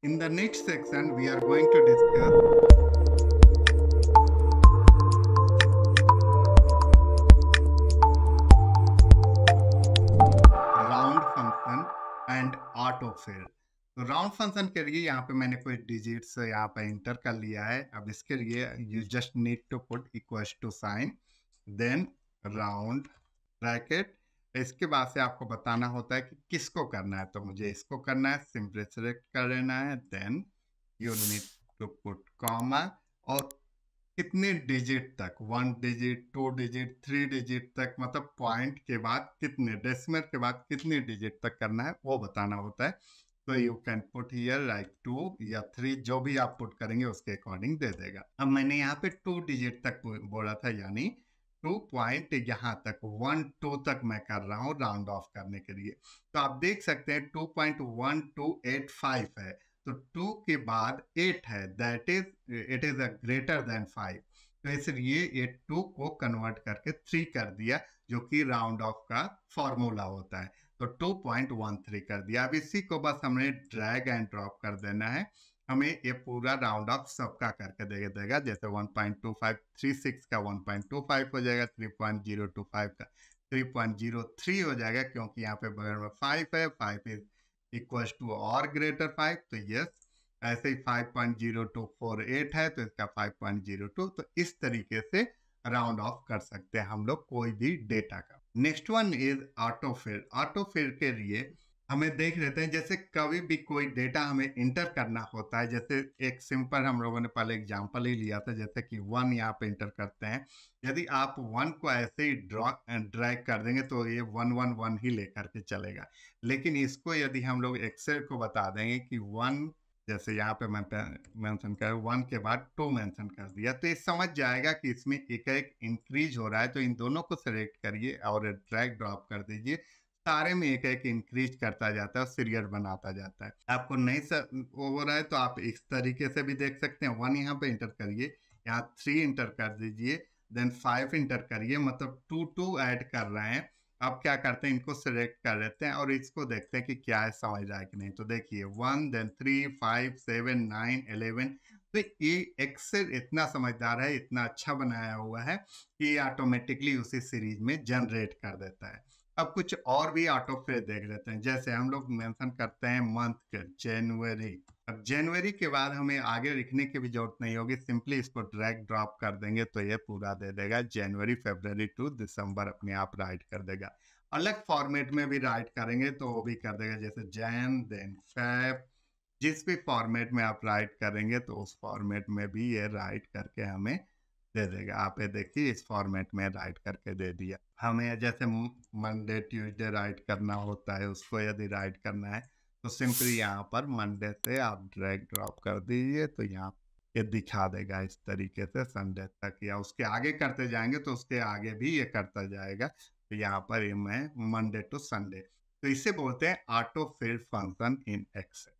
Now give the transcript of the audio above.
In the next section, we are going to discuss round function and autofill. तो round function के लिए यहाँ पे मैंने कोई डिजिट्स यहाँ पे इंटर कर लिया है। अब इसके लिए you just need to put equals to sign, then round bracket. इसके बाद से आपको बताना होता है कि किसको करना है। तो मुझे इसको करना है, सिंपली सेलेक्ट कर लेना है, then you need to put comma और कितने डिजिट तक, 1 डिजिट, 2 डिजिट, 3 डिजिट तक, मतलब पॉइंट के बाद कितने, डेसिमल के बाद कितने डिजिट तक करना है वो बताना होता है। तो you can put here like 2 या 3, जो भी आप पुट करेंगे उसके अकॉर्डिंग दे देगा। अब मैंने यहाँ पे 2 डिजिट तक बोला था, यानी 2 पॉइंट यहाँ तक 1 2 तक मैं कर रहा हूँ राउंड ऑफ करने के लिए। तो आप देख सकते हैं 2.1285 है, तो 2 के बाद 8 है, that is it is a greater than 5। तो इसलिए ये 2 को कन्वर्ट करके 3 कर दिया, जो कि राउंड ऑफ का फॉर्मूला होता है। तो 2.13 कर दिया। अब इसी को बस हमें ड्रैग एंड ड्रॉप कर देना है। हमें ये पूरा राउंड ऑफ सबका करके दे देगा। जैसे 1.2536 का 1.25 हो जाएगा, 3.025 का 3.03 हो जाएगा, क्योंकि यहाँ पे बगल में 5 है, 5 इज इक्वल्स टू और ग्रेटर 5, तो यस। ऐसे ही 5.0248 है, तो इसका 5.02। तो इस तरीके से राउंड ऑफ कर सकते हैं हम लोग कोई भी डेटा का। Next one is autofill. Autofill के लिए हमें देख लेते हैं, जैसे कभी भी कोई डेटा हमें इंटर करना होता है। जैसे एक सिंपल हम लोगों ने पहले एग्जांपल ही लिया था, जैसे कि 1 यहाँ पे इंटर करते हैं। यदि आप 1 को ऐसे ही ड्रैग कर देंगे तो ये 111 ही लेकर के चलेगा। लेकिन इसको यदि हम लोग एक्सेल को बता देंगे कि 1, जैसे यहाँ पे मैं मेंशन कर 1 के बाद 2 मेंशन कर दिया, तो ये समझ जाएगा कि इसमें एक एक इंक्रीज हो रहा है। तो इन दोनों को सेलेक्ट करिए और ड्रैग ड्रॉप कर दीजिए, सारे में एक एक इंक्रीज करता जाता है, सीरियल बनाता जाता है। आपको नहीं हो रहा है तो आप इस तरीके से भी देख सकते हैं। 1 यहाँ पे इंटर करिए, यहाँ 3 इंटर कर दीजिए, देन 5 इंटर करिए, मतलब 2 2 ऐड कर रहे हैं। अब क्या करते हैं, इनको सिलेक्ट कर लेते हैं और इसको देखते हैं कि क्या है, समझ रहा है कि नहीं। तो देखिए 1, देन 3, 5, 7, 9, 11। तो ये एक्सेल इतना समझदार है, इतना अच्छा बनाया हुआ है कि ये ऑटोमेटिकली उसी सीरीज में जनरेट कर देता है। अब कुछ और भी ऑटो फिल देख लेते हैं। जैसे हम लोग मेंशन करते हैं मंथ के, जनवरी। अब जनवरी के बाद हमें आगे लिखने की भी जरूरत नहीं होगी, सिंपली इसको ड्रैग ड्रॉप कर देंगे तो ये पूरा दे देगा। जनवरी, फरवरी टू दिसंबर अपने आप राइट कर देगा। अलग फॉर्मेट में भी राइट करेंगे तो वो भी कर देगा, जैसे जैन, देन फेब। जिस भी फॉर्मेट में आप राइट करेंगे तो उस फॉर्मेट में भी ये राइट करके हमें दे देगा। आप ये देखिए इस फॉर्मेट में राइट करके दे दिया। हमें जैसे मंडे ट्यूसडे राइट करना होता है, उसको यदि राइट करना है तो सिंपली यहाँ पर मंडे से आप ड्रैग ड्रॉप कर दीजिए, तो यहाँ ये दिखा देगा इस तरीके से संडे तक, या उसके आगे करते जाएंगे तो उसके आगे भी ये करता जाएगा। तो यहाँ पर ये मैं मंडे टू संडे, तो इसे बोलते हैं auto fill function in Excel.